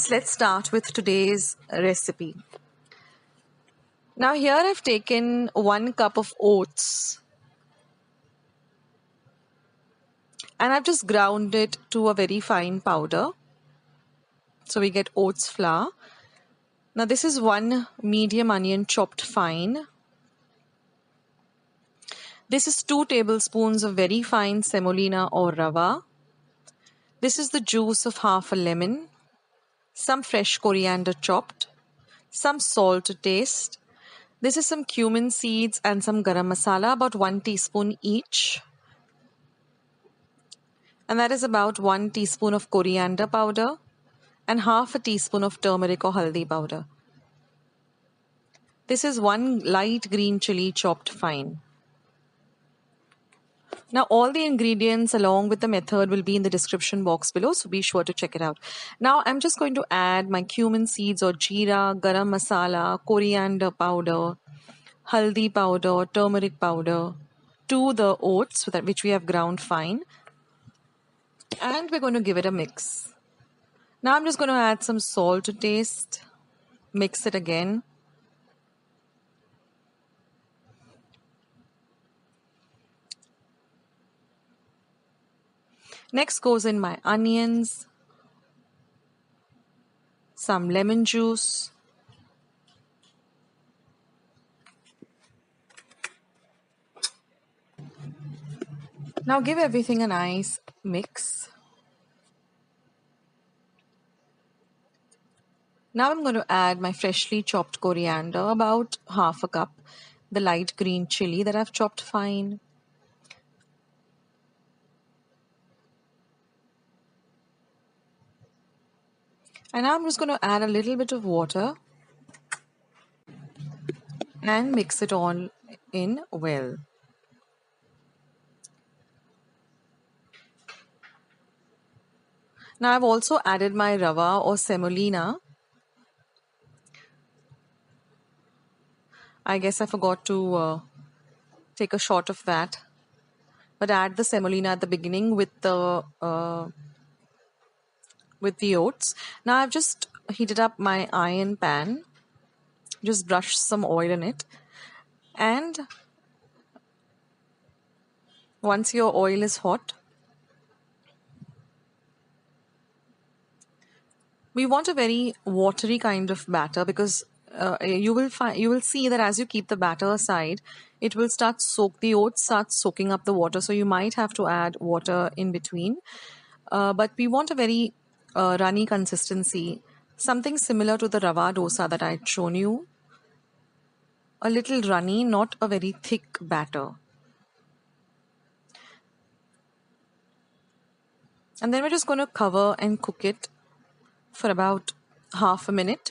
kids, let's start with today's recipe. Now here I've taken 1 cup of oats and I've just ground it to a very fine powder. So we get oats flour. Now this is 1 medium onion chopped fine. This is 2 tablespoons of very fine semolina or rava. This is the juice of half a lemon. Some fresh coriander chopped. Some salt to taste. This is some cumin seeds and some garam masala, about 1 teaspoon each. And that is about 1 teaspoon of coriander powder and half a teaspoon of turmeric or haldi powder. This is 1 light green chili chopped fine. Now all the ingredients along with the method will be in the description box below, so be sure to check it out. Now I'm just going to add my cumin seeds or sheera, garam masala, coriander powder, haldi powder, turmeric powder to the oats which we have ground fine. And we're going to give it a mix. Now I'm just going to add some salt to taste. Mix it again. Next goes in my onions, some lemon juice, now give everything a nice mix. Now I'm going to add my freshly chopped coriander, about half a cup, the light green chili that I've chopped fine, and now I'm just going to add a little bit of water and mix it all in well. Now I've also added my rava or semolina. I guess I forgot to take a shot of that, but add the semolina at the beginning with the oats. Now I've just heated up my iron pan, just brush some oil in it, and once your oil is hot, we want a very watery kind of batter, because you will see that as you keep the batter aside, it will the oats start soaking up the water, so you might have to add water in between. But we want a very runny consistency, something similar to the rava dosa that I had shown you. A little runny, not a very thick batter. And then we're just going to cover and cook it for about half a minute.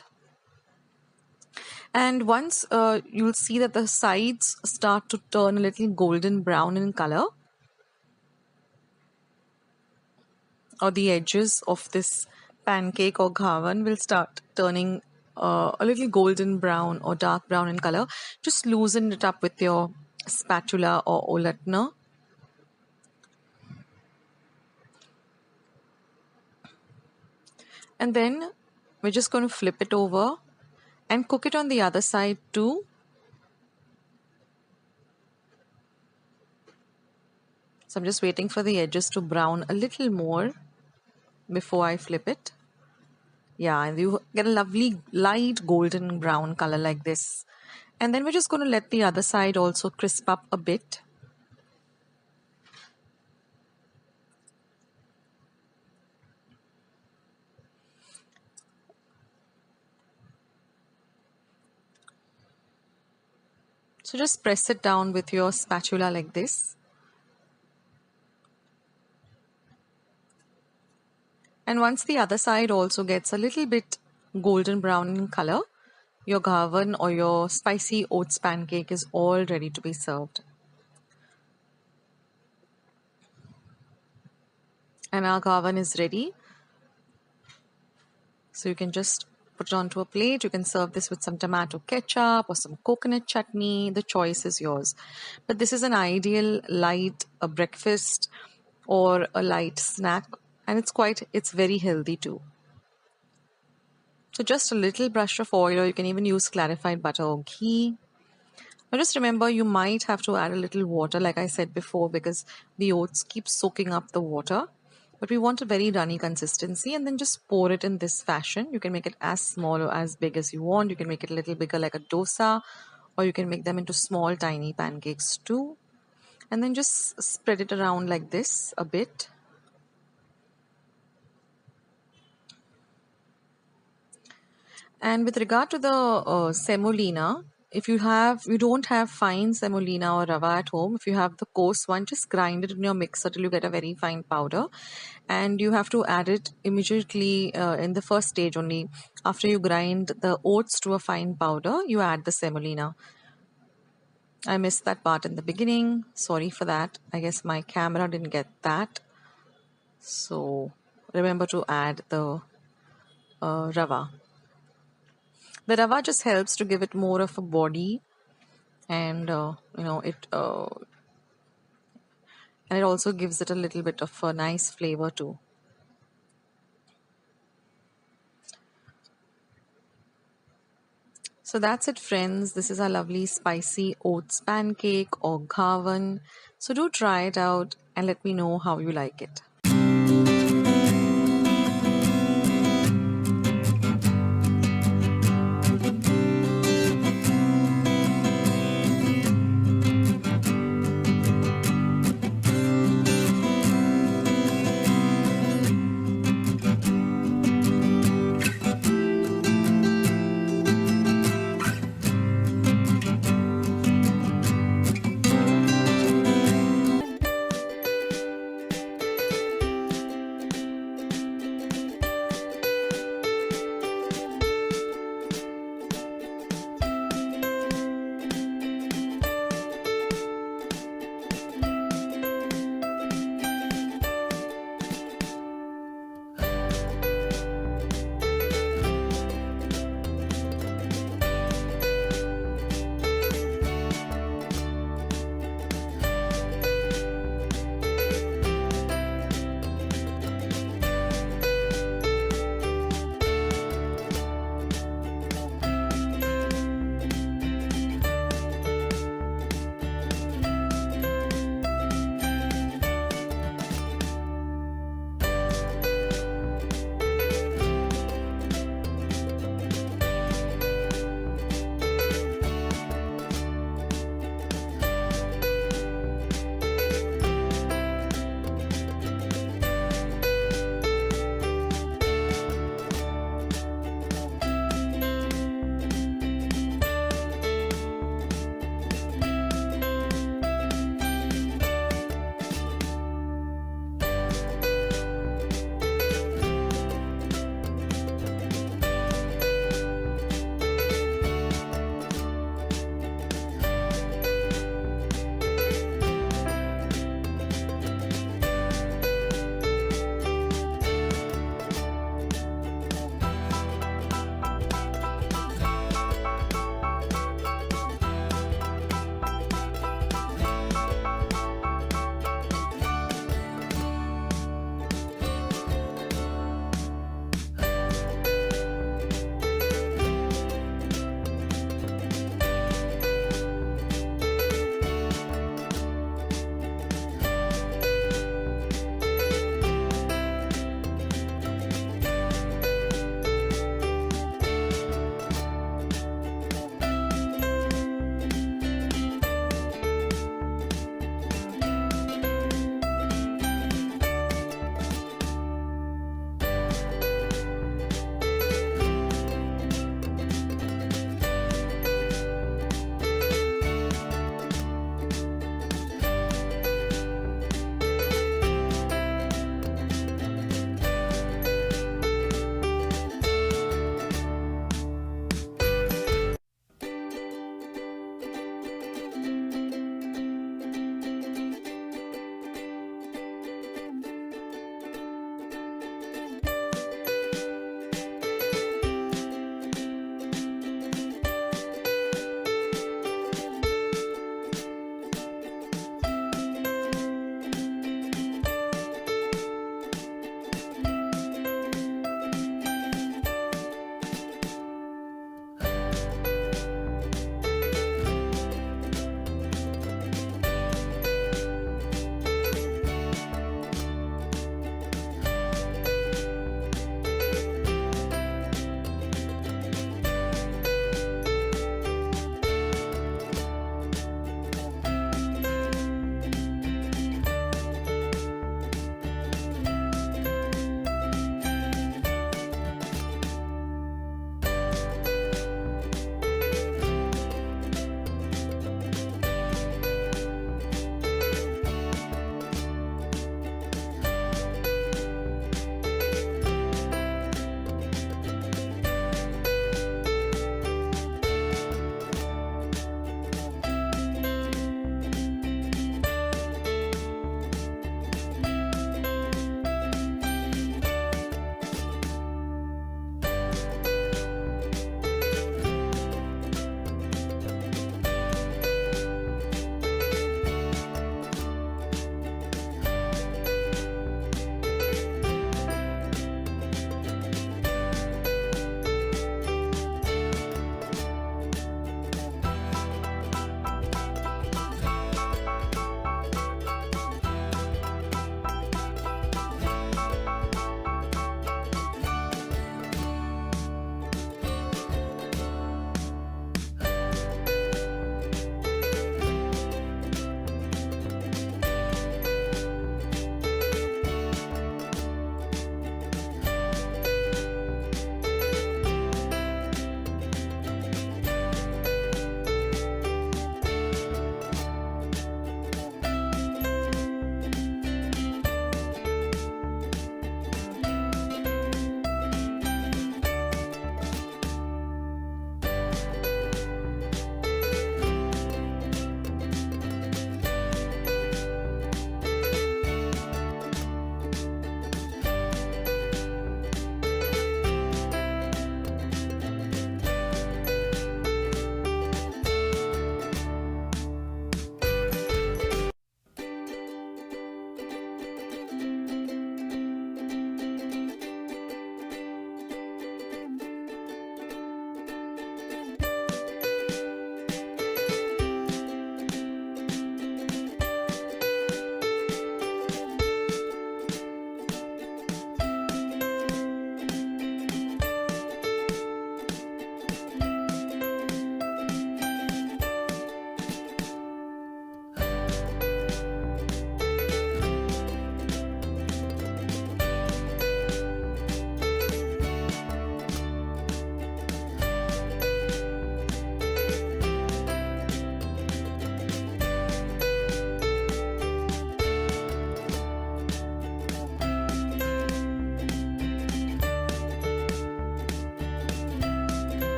And once you'll see that the sides start to turn a little golden brown in color, or the edges of this pancake or ghavan will start turning a little golden brown or dark brown in color, just loosen it up with your spatula or olatna. And then we're just going to flip it over and cook it on the other side too. So I'm just waiting for the edges to brown a little more before I flip it. Yeah, and you get a lovely light golden brown color like this. And then we're just going to let the other side also crisp up a bit. So just press it down with your spatula like this. And once the other side also gets a little bit golden brown in color, your ghavan or your spicy oats pancake is all ready to be served. And our ghavan is ready. So you can just put it onto a plate. You can serve this with some tomato ketchup or some coconut chutney. The choice is yours. But this is an ideal light breakfast or a light snack, and it's very healthy too. So just a little brush of oil, or you can even use clarified butter or ghee. Now just remember, you might have to add a little water, like I said before, because the oats keep soaking up the water. But we want a very runny consistency, and then just pour it in this fashion. You can make it as small or as big as you want. You can make it a little bigger like a dosa, or you can make them into small tiny pancakes too. And then just spread it around like this a bit. And with regard to the semolina, if you don't have fine semolina or rava at home, if you have the coarse one, just grind it in your mixer till you get a very fine powder. And you have to add it immediately in the first stage only. After you grind the oats to a fine powder, you add the semolina. I missed that part in the beginning. Sorry for that. I guess my camera didn't get that. So remember to add the rava. The rava just helps to give it more of a body, and it also gives it a little bit of a nice flavor too. So that's it, friends. This is our lovely spicy oats pancake or ghavan. So do try it out and let me know how you like it.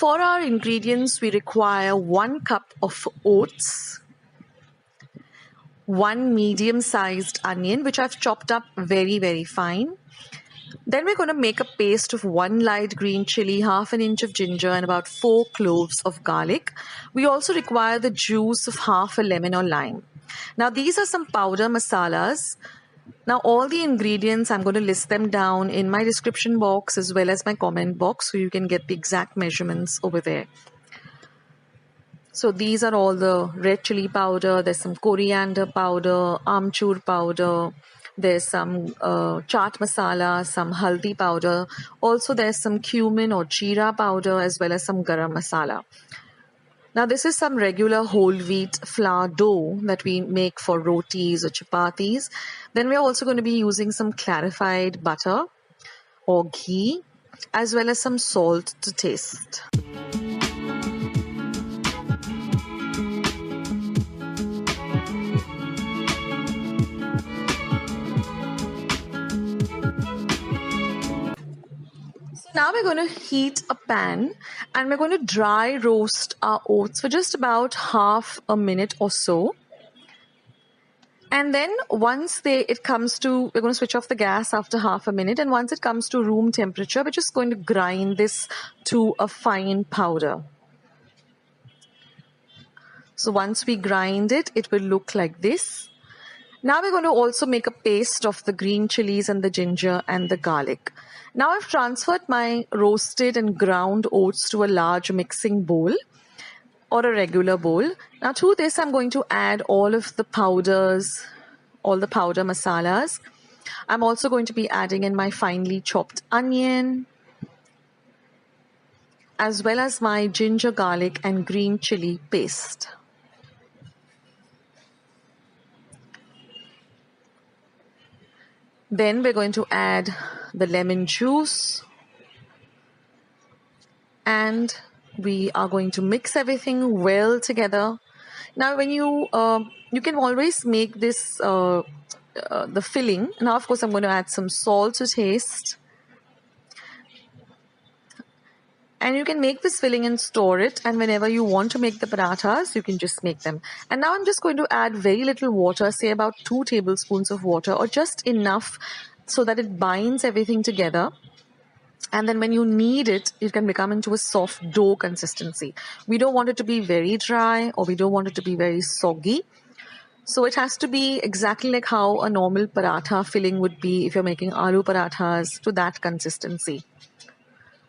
For our ingredients, we require 1 cup of oats, 1 medium-sized onion, which I've chopped up very, very fine. Then we're going to make a paste of 1 light green chili, half an inch of ginger, and about 4 cloves of garlic. We also require the juice of half a lemon or lime. Now, these are some powder masalas. Now, all the ingredients, I'm going to list them down in my description box as well as my comment box, so you can get the exact measurements over there. So these are all the red chili powder, there's some coriander powder, amchur powder, there's some chaat masala, some haldi powder. Also there's some cumin or sheera powder as well as some garam masala. Now this is some regular whole wheat flour dough that we make for rotis or chapatis. Then we're also going to be using some clarified butter or ghee as well as some salt to taste. Now we're going to heat a pan and we're going to dry roast our oats for just about half a minute or so. And then once it comes to, we're going to switch off the gas after half a minute, and once it comes to room temperature, we're just going to grind this to a fine powder. So once we grind it, it will look like this. Now we're going to also make a paste of the green chilies and the ginger and the garlic. Now I've transferred my roasted and ground oats to a large mixing bowl or a regular bowl. Now to this I'm going to add all of the powders, all the powder masalas. I'm also going to be adding in my finely chopped onion as well as my ginger, garlic and green chili paste. Then we're going to add the lemon juice and we are going to mix everything well together. Now when you can always make this the filling. Now of course I'm going to add some salt to taste. And you can make this filling and store it, and whenever you want to make the parathas, you can just make them. And now I'm just going to add very little water, say about 2 tablespoons of water, or just enough so that it binds everything together. And then when you knead it, it can become into a soft dough consistency. We don't want it to be very dry or we don't want it to be very soggy. So it has to be exactly like how a normal paratha filling would be if you're making aloo parathas, to that consistency.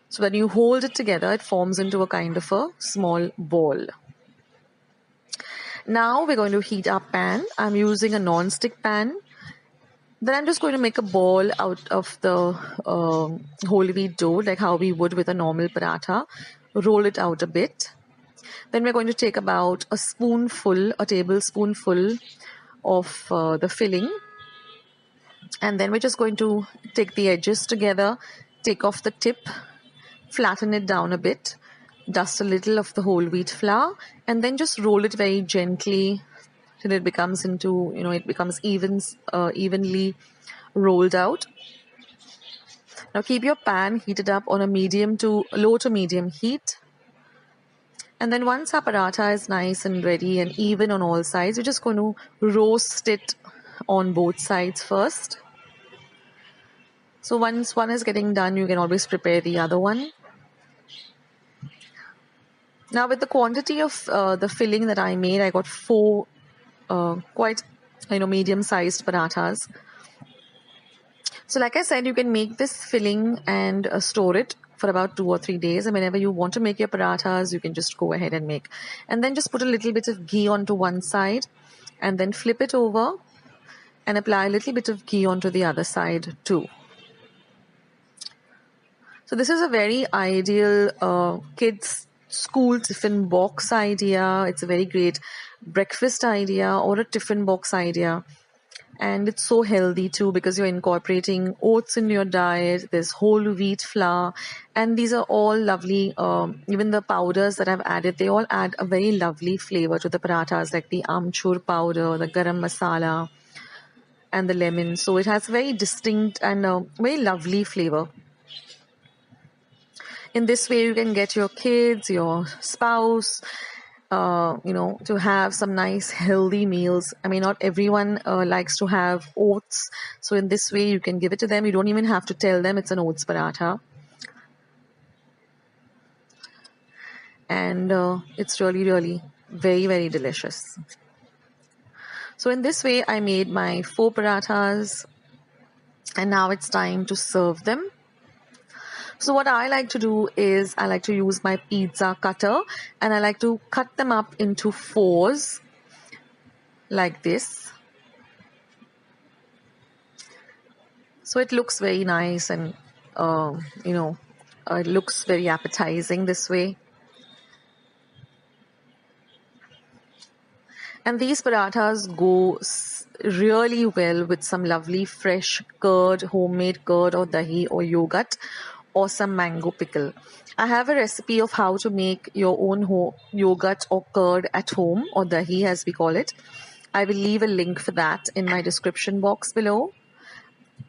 So when you hold it together, it forms into a kind of a small ball. Now we're going to heat our pan. I'm using a non-stick pan. Then I'm just going to make a ball out of the whole wheat dough, like how we would with a normal paratha. Roll it out a bit. Then we're going to take about a tablespoonful of the filling. And then we're just going to take the edges together, take off the tip, flatten it down a bit, dust a little of the whole wheat flour, and then just roll it very gently till it becomes into, it becomes evenly rolled out. Now keep your pan heated up on a low to medium heat. And then once our paratha is nice and ready and even on all sides, we're just going to roast it on both sides first. So once one is getting done, you can always prepare the other one. Now with the quantity of the filling that I made, I got 4 quite medium-sized parathas. So like I said, you can make this filling and store it for about 2 or 3 days, and whenever you want to make your parathas, you can just go ahead and make. And then just put a little bit of ghee onto one side and then flip it over and apply a little bit of ghee onto the other side too. So this is a very ideal kids school tiffin box idea. It's a very great breakfast idea or a tiffin box idea. And it's so healthy too, because you're incorporating oats in your diet. There's whole wheat flour, and these are all lovely. Even the powders that I've added, they all add a very lovely flavor to the parathas, like the amchur powder, the garam masala, and the lemon. So it has very distinct and very lovely flavor. In this way, you can get your kids, your spouse, to have some nice healthy meals. I mean, not everyone likes to have oats. So in this way, you can give it to them. You don't even have to tell them it's an oats paratha. And it's really, really very, very delicious. So in this way, I made my 4 parathas, and now it's time to serve them. So what I like to do is I like to use my pizza cutter, and I like to cut them up into 4s like this. So it looks very nice, and it looks very appetizing this way. And these parathas go really well with some lovely fresh curd, homemade curd or dahi or yogurt, or some mango pickle. I have a recipe of how to make your own yogurt or curd at home, or dahi as we call it. I will leave a link for that in my description box below.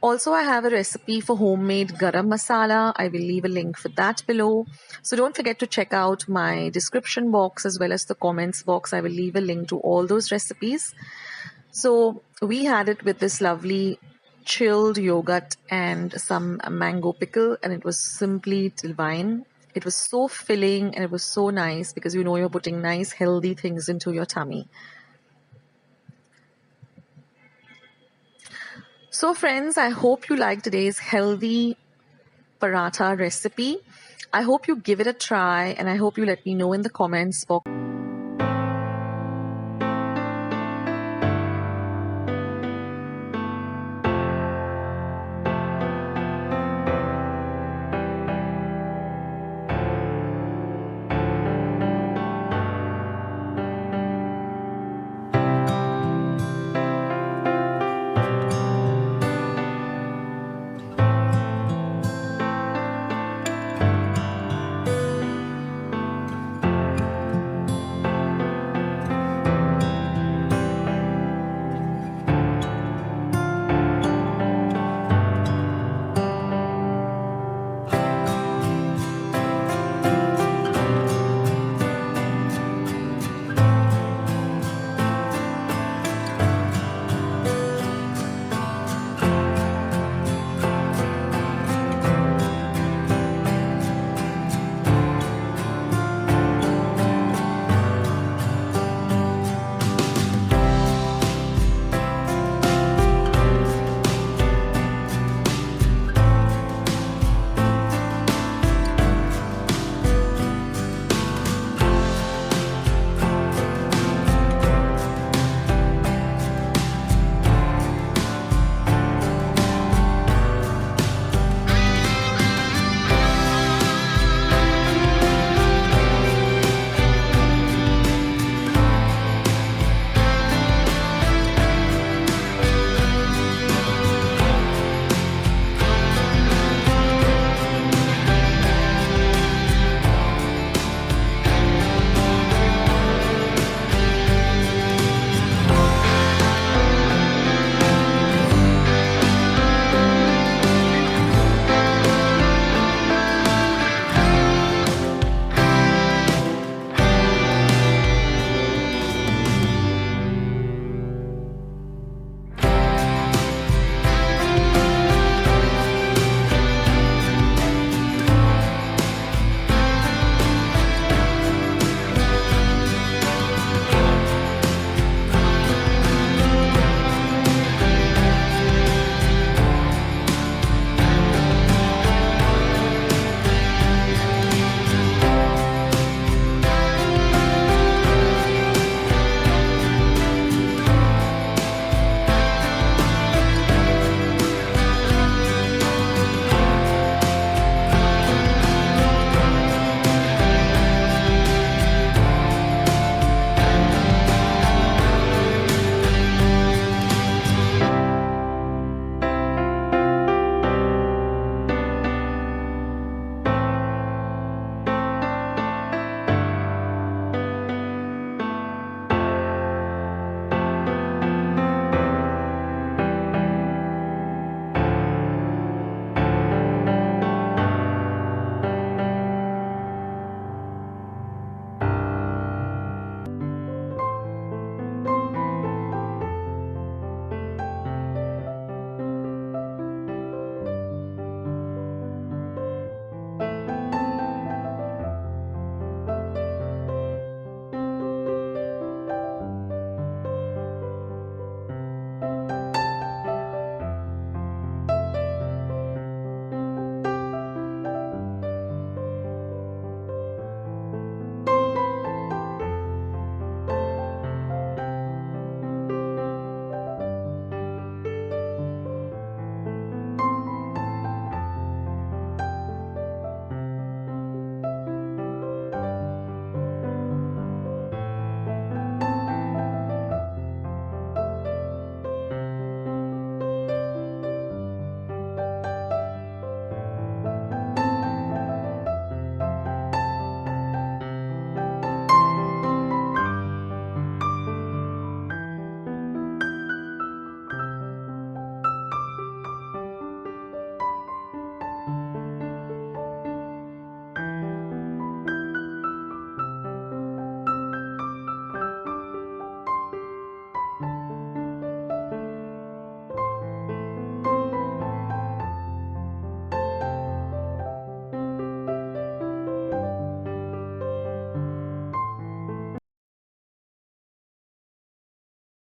Also, I have a recipe for homemade garam masala. I will leave a link for that below. So don't forget to check out my description box as well as the comments box. I will leave a link to all those recipes. So we had it with this lovely chilled yogurt and some mango pickle, and it was simply divine. It was so filling and it was so nice because you're putting nice healthy things into your tummy. So friends, I hope you like today's healthy paratha recipe. I hope you give it a try, and I hope you let me know in the comments box.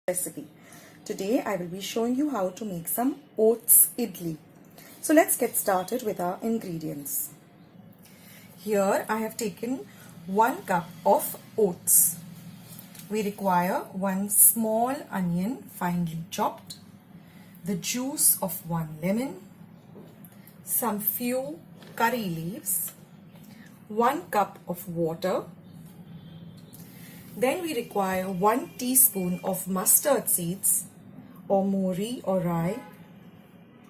recipe. Today I will be showing you how to make some oats idli. So let's get started with our ingredients. Here I have taken 1 cup of oats. We require 1 small onion finely chopped, the juice of 1 lemon, some few curry leaves, 1 cup of water. Then we require 1 teaspoon of mustard seeds or mori or rye,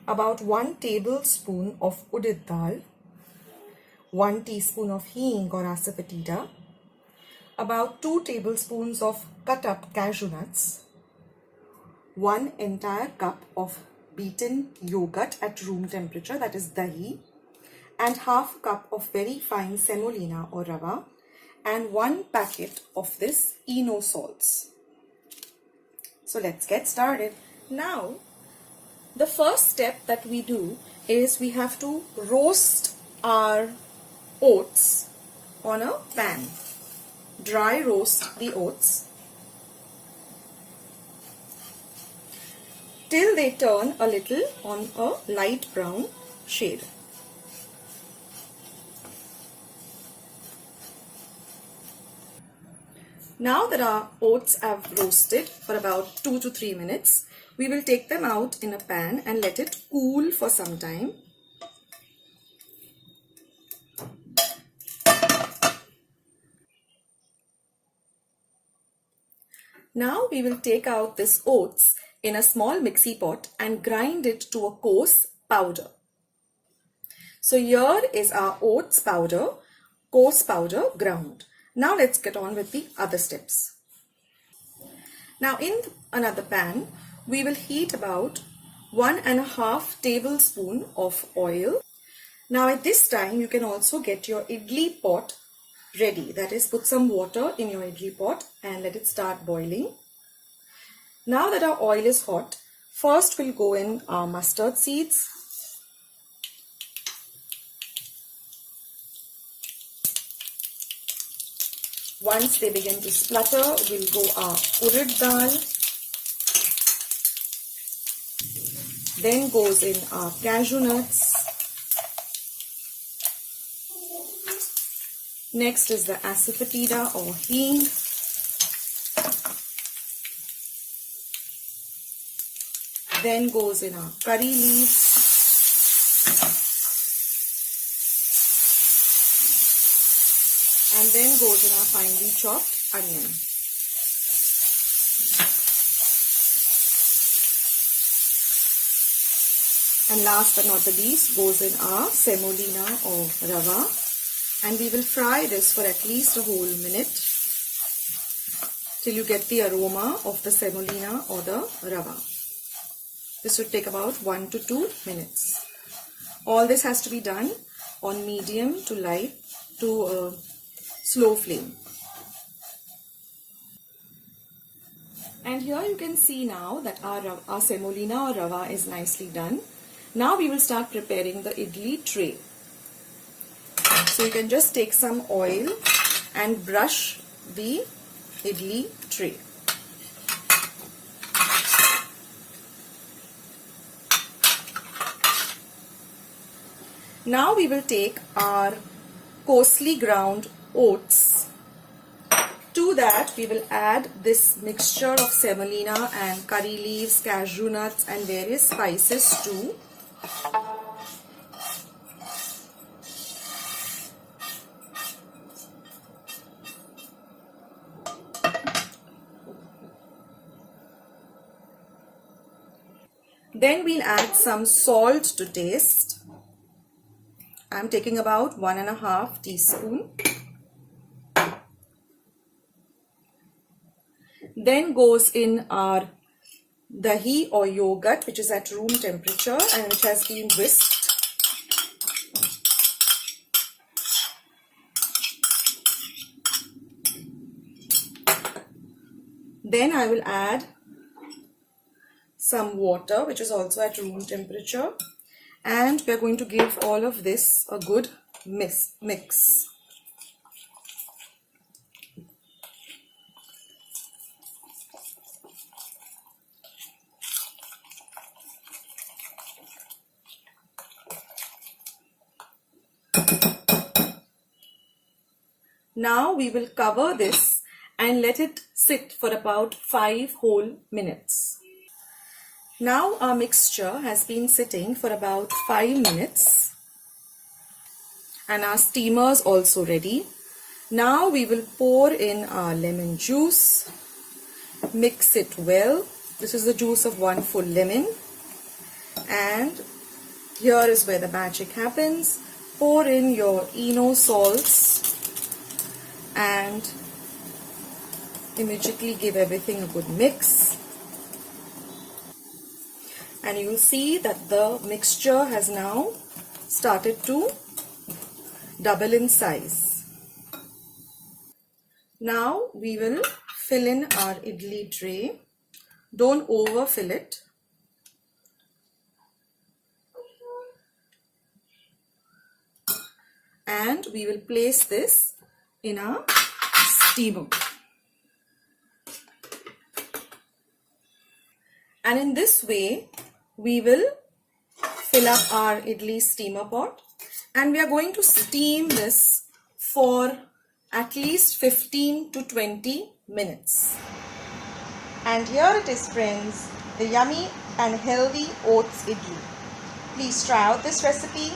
about 1 tablespoon of urad dal, 1 teaspoon of hing or asafoetida, about 2 tablespoons of cut up cashew nuts, 1 entire cup of beaten yogurt at room temperature, that is dahi, and half a cup of very fine semolina or rava, and 1 packet of this Eno salts. So let's get started. Now, the first step that we do is we have to roast our oats on a pan. Dry roast the oats till they turn a little on a light brown shade. Now that our oats have roasted for about 2 to 3 minutes, we will take them out in a pan and let it cool for some time. Now we will take out this oats in a small mixie pot and grind it to a coarse powder. So here is our oats powder, coarse powder ground. Now let's get on with the other steps. Now in another pan, we will heat about 1.5 tablespoon of oil. Now at this time, you can also get your idli pot ready. That is, put some water in your idli pot and let it start boiling. Now that our oil is hot, first we'll go in our mustard seeds. Once they begin to splutter, we'll go our urad dal. Then goes in our cashew nuts. Next is the asafoetida or hing. Then goes in our curry leaves. And then goes in our finely chopped onion. And last but not the least goes in our semolina or rava. And we will fry this for at least a whole minute till you get the aroma of the semolina or the rava. This should take about 1 to 2 minutes. All this has to be done on medium to light to slow flame. And here you can see now that our semolina or rava is nicely done. Now we will start preparing the idli tray. So you can just take some oil and brush the idli tray. Now we will take our coarsely ground oats. To that we will add this mixture of semolina and curry leaves, cashew nuts and various spices too. Then we'll add some salt to taste. I'm taking about 1.5 teaspoon. Then goes in our dahi or yogurt, which is at room temperature and which has been whisked. Then I will add some water, which is also at room temperature, and we are going to give all of this a good mix. Now we will cover this and let it sit for about 5 whole minutes. Now our mixture has been sitting for about 5 minutes and our steamer is also ready. Now we will pour in our lemon juice, mix it well. This is the juice of 1 full lemon, and here is where the magic happens. Pour in your Eno salts and immediately give everything a good mix. And you will see that the mixture has now started to double in size. Now we will fill in our idli tray. Don't overfill it. And we will place this in our steamer. And in this way, we will fill up our idli steamer pot, and we are going to steam this for at least 15 to 20 minutes. And here it is, friends, the yummy and healthy oats idli. Please try out this recipe,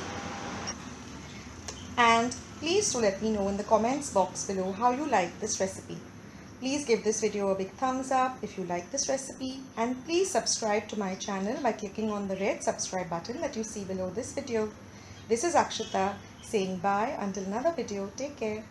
and please do let me know in the comments box below how you like this recipe. Please give this video a big thumbs up if you like this recipe, and please subscribe to my channel by clicking on the red subscribe button that you see below this video. This is Akshata saying bye until another video. Take care.